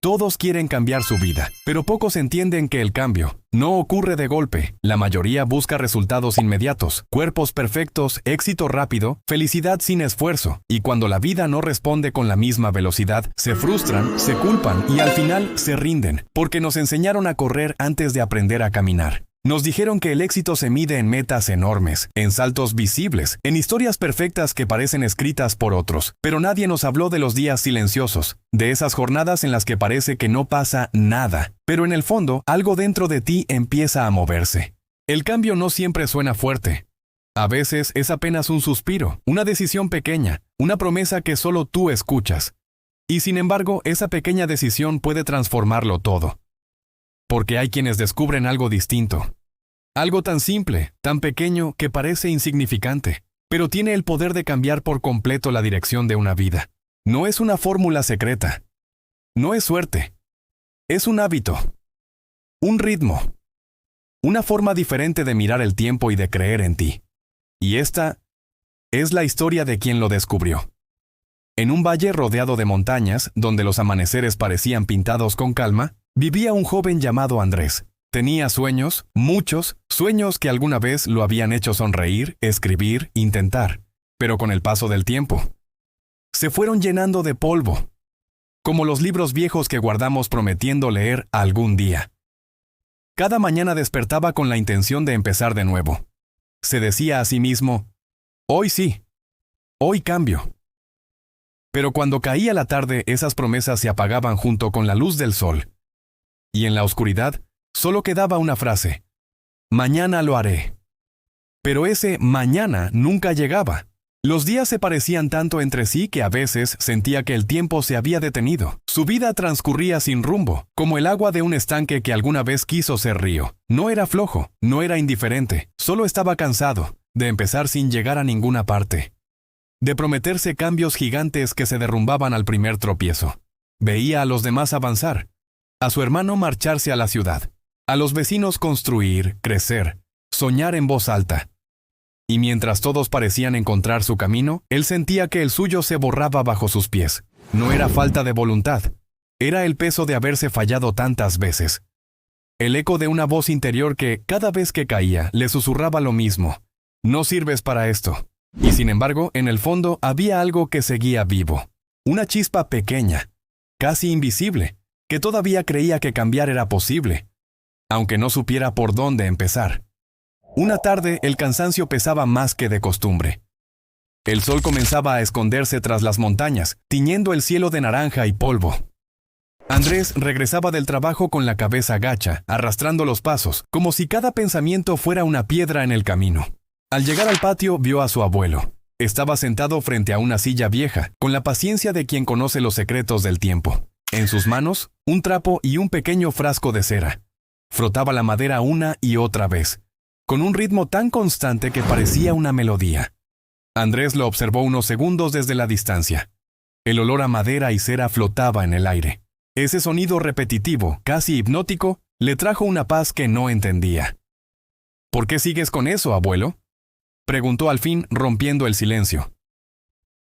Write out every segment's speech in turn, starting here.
Todos quieren cambiar su vida, pero pocos entienden que el cambio no ocurre de golpe. La mayoría busca resultados inmediatos, cuerpos perfectos, éxito rápido, felicidad sin esfuerzo. Y cuando la vida no responde con la misma velocidad, se frustran, se culpan y al final se rinden, porque nos enseñaron a correr antes de aprender a caminar. Nos dijeron que el éxito se mide en metas enormes, en saltos visibles, en historias perfectas que parecen escritas por otros. Pero nadie nos habló de los días silenciosos, de esas jornadas en las que parece que no pasa nada. Pero en el fondo, algo dentro de ti empieza a moverse. El cambio no siempre suena fuerte. A veces es apenas un suspiro, una decisión pequeña, una promesa que solo tú escuchas. Y sin embargo, esa pequeña decisión puede transformarlo todo. Porque hay quienes descubren algo distinto. Algo tan simple, tan pequeño que parece insignificante, pero tiene el poder de cambiar por completo la dirección de una vida. No es una fórmula secreta. No es suerte. Es un hábito. Un ritmo. Una forma diferente de mirar el tiempo y de creer en ti. Y esta es la historia de quien lo descubrió. En un valle rodeado de montañas, donde los amaneceres parecían pintados con calma, vivía un joven llamado Andrés. Tenía sueños, muchos, sueños que alguna vez lo habían hecho sonreír, escribir, intentar. Pero con el paso del tiempo, se fueron llenando de polvo, como los libros viejos que guardamos prometiendo leer algún día. Cada mañana despertaba con la intención de empezar de nuevo. Se decía a sí mismo, hoy sí, hoy cambio. Pero cuando caía la tarde, esas promesas se apagaban junto con la luz del sol. Y en la oscuridad, solo quedaba una frase: mañana lo haré. Pero ese mañana nunca llegaba. Los días se parecían tanto entre sí que a veces sentía que el tiempo se había detenido. Su vida transcurría sin rumbo, como el agua de un estanque que alguna vez quiso ser río. No era flojo, no era indiferente, solo estaba cansado de empezar sin llegar a ninguna parte. De prometerse cambios gigantes que se derrumbaban al primer tropiezo. Veía a los demás avanzar, a su hermano marcharse a la ciudad, a los vecinos construir, crecer, soñar en voz alta. Y mientras todos parecían encontrar su camino, él sentía que el suyo se borraba bajo sus pies. No era falta de voluntad, era el peso de haberse fallado tantas veces. El eco de una voz interior que, cada vez que caía, le susurraba lo mismo: no sirves para esto. Y sin embargo, en el fondo había algo que seguía vivo. Una chispa pequeña, casi invisible, que todavía creía que cambiar era posible, aunque no supiera por dónde empezar. Una tarde, el cansancio pesaba más que de costumbre. El sol comenzaba a esconderse tras las montañas, tiñendo el cielo de naranja y polvo. Andrés regresaba del trabajo con la cabeza gacha, arrastrando los pasos, como si cada pensamiento fuera una piedra en el camino. Al llegar al patio, vio a su abuelo. Estaba sentado frente a una silla vieja, con la paciencia de quien conoce los secretos del tiempo. En sus manos, un trapo y un pequeño frasco de cera. Frotaba la madera una y otra vez, con un ritmo tan constante que parecía una melodía. Andrés lo observó unos segundos desde la distancia. El olor a madera y cera flotaba en el aire. Ese sonido repetitivo, casi hipnótico, le trajo una paz que no entendía. ¿Por qué sigues con eso, abuelo?, preguntó al fin, rompiendo el silencio.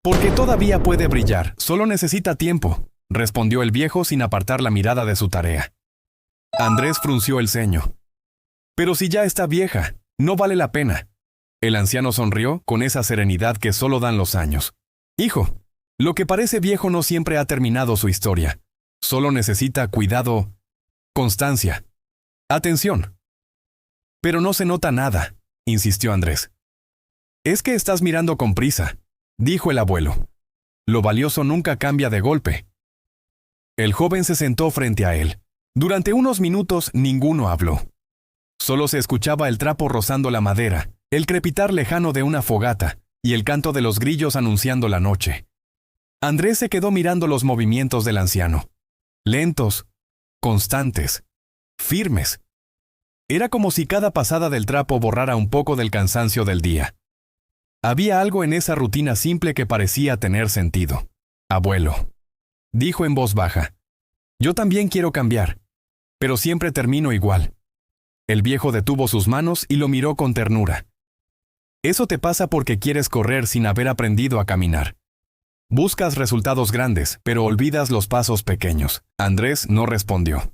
Porque todavía puede brillar, solo necesita tiempo, respondió el viejo sin apartar la mirada de su tarea. Andrés frunció el ceño. Pero si ya está vieja, no vale la pena. El anciano sonrió con esa serenidad que solo dan los años. Hijo, lo que parece viejo no siempre ha terminado su historia. Solo necesita cuidado, constancia, atención. Pero no se nota nada, insistió Andrés. Es que estás mirando con prisa, dijo el abuelo. Lo valioso nunca cambia de golpe. El joven se sentó frente a él. Durante unos minutos ninguno habló. Solo se escuchaba el trapo rozando la madera, el crepitar lejano de una fogata y el canto de los grillos anunciando la noche. Andrés se quedó mirando los movimientos del anciano. Lentos, constantes, firmes. Era como si cada pasada del trapo borrara un poco del cansancio del día. Había algo en esa rutina simple que parecía tener sentido. Abuelo, dijo en voz baja, yo también quiero cambiar, pero siempre termino igual. El viejo detuvo sus manos y lo miró con ternura. Eso te pasa porque quieres correr sin haber aprendido a caminar. Buscas resultados grandes, pero olvidas los pasos pequeños. Andrés no respondió.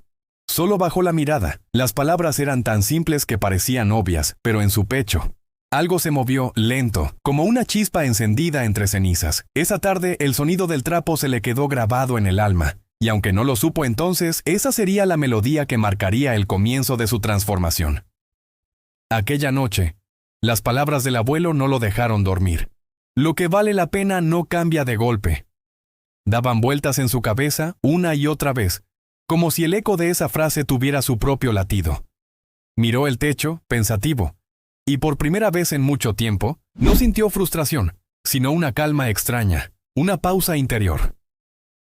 Solo bajó la mirada. Las palabras eran tan simples que parecían obvias, pero en su pecho algo se movió lento, como una chispa encendida entre cenizas. Esa tarde el sonido del trapo se le quedó grabado en el alma, y aunque no lo supo entonces, esa sería la melodía que marcaría el comienzo de su transformación. Aquella noche, las palabras del abuelo no lo dejaron dormir. Lo que vale la pena no cambia de golpe. Daban vueltas en su cabeza una y otra vez, como si el eco de esa frase tuviera su propio latido. Miró el techo, pensativo, y por primera vez en mucho tiempo, no sintió frustración, sino una calma extraña, una pausa interior.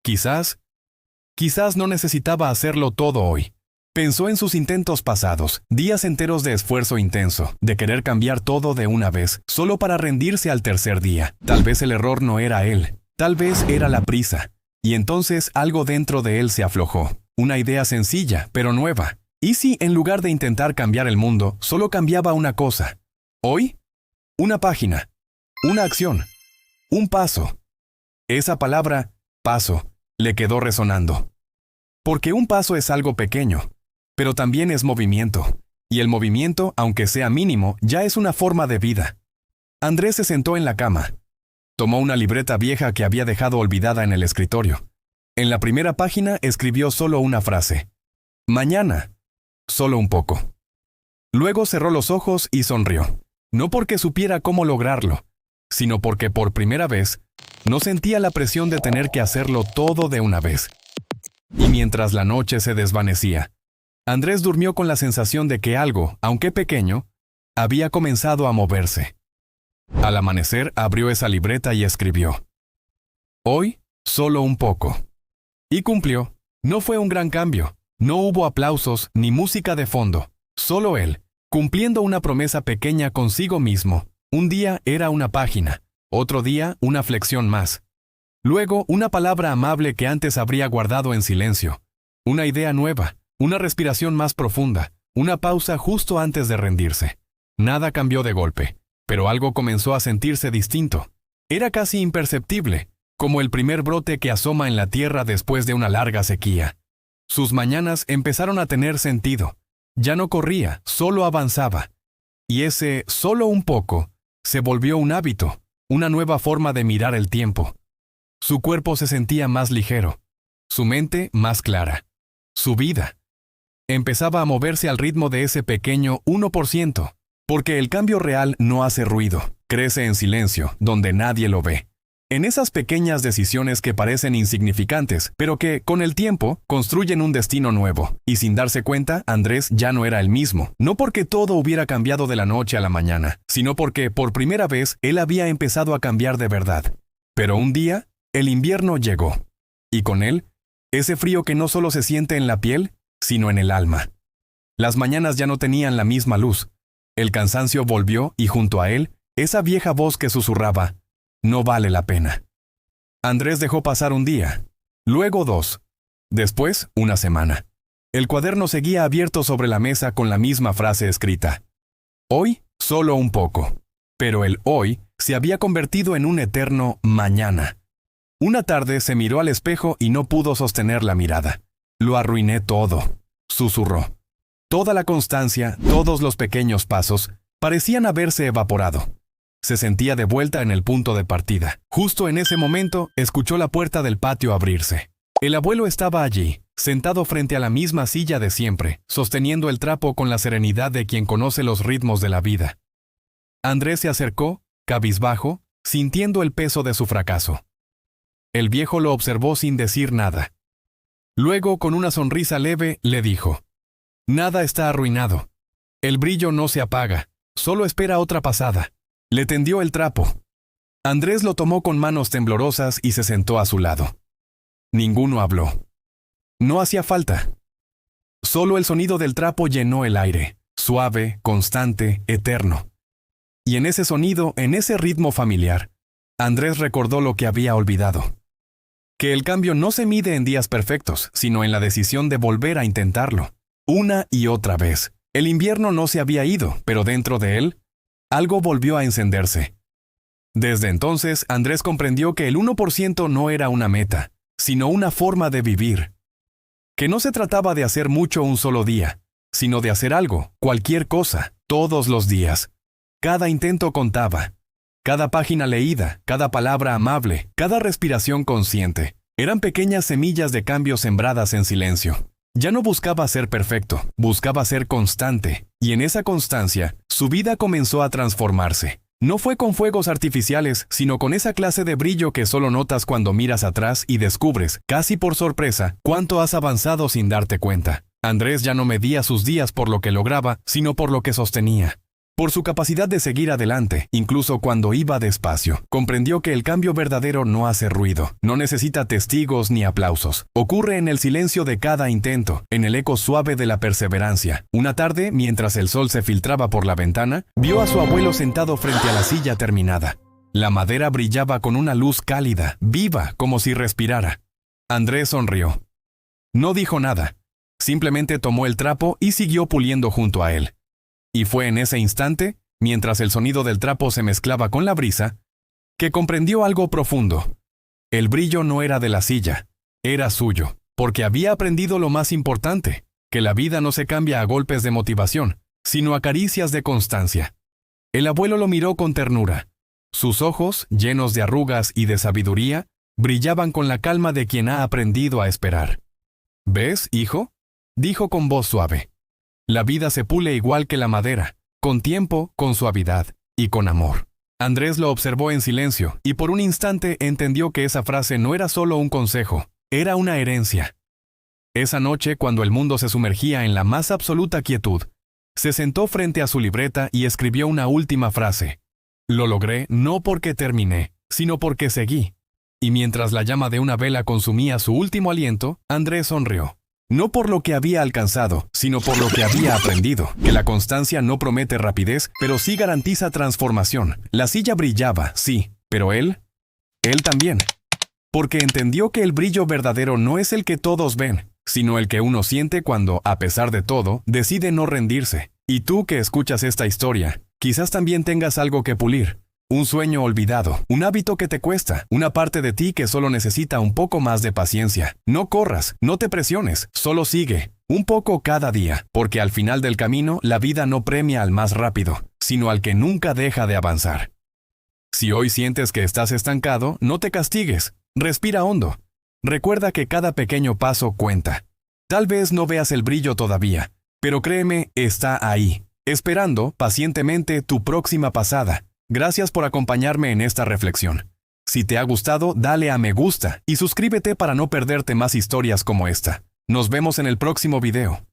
Quizás no necesitaba hacerlo todo hoy. Pensó en sus intentos pasados, días enteros de esfuerzo intenso, de querer cambiar todo de una vez, solo para rendirse al tercer día. Tal vez el error no era él, tal vez era la prisa. Y entonces algo dentro de él se aflojó. Una idea sencilla, pero nueva. ¿Y si, en lugar de intentar cambiar el mundo, solo cambiaba una cosa? Hoy, una página, una acción, un paso. Esa palabra, paso, le quedó resonando. Porque un paso es algo pequeño, pero también es movimiento. Y el movimiento, aunque sea mínimo, ya es una forma de vida. Andrés se sentó en la cama. Tomó una libreta vieja que había dejado olvidada en el escritorio. En la primera página escribió solo una frase. Mañana. Solo un poco. Luego cerró los ojos y sonrió. No porque supiera cómo lograrlo, sino porque por primera vez no sentía la presión de tener que hacerlo todo de una vez. Y mientras la noche se desvanecía, Andrés durmió con la sensación de que algo, aunque pequeño, había comenzado a moverse. Al amanecer abrió esa libreta y escribió. Hoy, solo un poco. Y cumplió. No fue un gran cambio. No hubo aplausos ni música de fondo. Solo él, cumpliendo una promesa pequeña consigo mismo. Un día era una página, otro día una flexión más. Luego una palabra amable que antes habría guardado en silencio. Una idea nueva, una respiración más profunda, una pausa justo antes de rendirse. Nada cambió de golpe, pero algo comenzó a sentirse distinto. Era casi imperceptible, como el primer brote que asoma en la tierra después de una larga sequía. Sus mañanas empezaron a tener sentido. Ya no corría, solo avanzaba. Y ese solo un poco se volvió un hábito, una nueva forma de mirar el tiempo. Su cuerpo se sentía más ligero, su mente más clara. Su vida empezaba a moverse al ritmo de ese pequeño 1%, porque el cambio real no hace ruido, crece en silencio, donde nadie lo ve. En esas pequeñas decisiones que parecen insignificantes, pero que, con el tiempo, construyen un destino nuevo. Y sin darse cuenta, Andrés ya no era el mismo. No porque todo hubiera cambiado de la noche a la mañana, sino porque, por primera vez, él había empezado a cambiar de verdad. Pero un día, el invierno llegó. Y con él, ese frío que no solo se siente en la piel, sino en el alma. Las mañanas ya no tenían la misma luz. El cansancio volvió y junto a él, esa vieja voz que susurraba, no vale la pena. Andrés dejó pasar un día, luego 2, después una semana. El cuaderno seguía abierto sobre la mesa con la misma frase escrita. Hoy, solo un poco. Pero el hoy se había convertido en un eterno mañana. Una tarde se miró al espejo y no pudo sostener la mirada. Lo arruiné todo, susurró. Toda la constancia, todos los pequeños pasos, parecían haberse evaporado. Se sentía de vuelta en el punto de partida. Justo en ese momento, escuchó la puerta del patio abrirse. El abuelo estaba allí, sentado frente a la misma silla de siempre, sosteniendo el trapo con la serenidad de quien conoce los ritmos de la vida. Andrés se acercó, cabizbajo, sintiendo el peso de su fracaso. El viejo lo observó sin decir nada. Luego, con una sonrisa leve, le dijo, «Nada está arruinado. El brillo no se apaga, solo espera otra pasada». Le tendió el trapo. Andrés lo tomó con manos temblorosas y se sentó a su lado. Ninguno habló. No hacía falta. Solo el sonido del trapo llenó el aire, suave, constante, eterno. Y en ese sonido, en ese ritmo familiar, Andrés recordó lo que había olvidado. Que el cambio no se mide en días perfectos, sino en la decisión de volver a intentarlo. Una y otra vez. El invierno no se había ido, pero dentro de él, algo volvió a encenderse. Desde entonces, Andrés comprendió que el 1% no era una meta, sino una forma de vivir. Que no se trataba de hacer mucho un solo día, sino de hacer algo, cualquier cosa, todos los días. Cada intento contaba. Cada página leída, cada palabra amable, cada respiración consciente. Eran pequeñas semillas de cambio sembradas en silencio. Ya no buscaba ser perfecto, buscaba ser constante, y en esa constancia, su vida comenzó a transformarse. No fue con fuegos artificiales, sino con esa clase de brillo que solo notas cuando miras atrás y descubres, casi por sorpresa, cuánto has avanzado sin darte cuenta. Andrés ya no medía sus días por lo que lograba, sino por lo que sostenía. Por su capacidad de seguir adelante, incluso cuando iba despacio, comprendió que el cambio verdadero no hace ruido, no necesita testigos ni aplausos. Ocurre en el silencio de cada intento, en el eco suave de la perseverancia. Una tarde, mientras el sol se filtraba por la ventana, vio a su abuelo sentado frente a la silla terminada. La madera brillaba con una luz cálida, viva, como si respirara. Andrés sonrió. No dijo nada. Simplemente tomó el trapo y siguió puliendo junto a él. Y fue en ese instante, mientras el sonido del trapo se mezclaba con la brisa, que comprendió algo profundo. El brillo no era de la silla, era suyo, porque había aprendido lo más importante, que la vida no se cambia a golpes de motivación, sino a caricias de constancia. El abuelo lo miró con ternura. Sus ojos, llenos de arrugas y de sabiduría, brillaban con la calma de quien ha aprendido a esperar. ¿Ves, hijo?, dijo con voz suave. La vida se pule igual que la madera, con tiempo, con suavidad y con amor. Andrés lo observó en silencio y por un instante entendió que esa frase no era solo un consejo, era una herencia. Esa noche, cuando el mundo se sumergía en la más absoluta quietud, se sentó frente a su libreta y escribió una última frase. Lo logré no porque terminé, sino porque seguí. Y mientras la llama de una vela consumía su último aliento, Andrés sonrió. No por lo que había alcanzado, sino por lo que había aprendido. Que la constancia no promete rapidez, pero sí garantiza transformación. La silla brillaba, sí, pero él también. Porque entendió que el brillo verdadero no es el que todos ven, sino el que uno siente cuando, a pesar de todo, decide no rendirse. Y tú que escuchas esta historia, quizás también tengas algo que pulir. Un sueño olvidado, un hábito que te cuesta, una parte de ti que solo necesita un poco más de paciencia. No corras, no te presiones, solo sigue, un poco cada día, porque al final del camino la vida no premia al más rápido, sino al que nunca deja de avanzar. Si hoy sientes que estás estancado, no te castigues, respira hondo. Recuerda que cada pequeño paso cuenta. Tal vez no veas el brillo todavía, pero créeme, está ahí, esperando pacientemente tu próxima pasada. Gracias por acompañarme en esta reflexión. Si te ha gustado, dale a me gusta y suscríbete para no perderte más historias como esta. Nos vemos en el próximo video.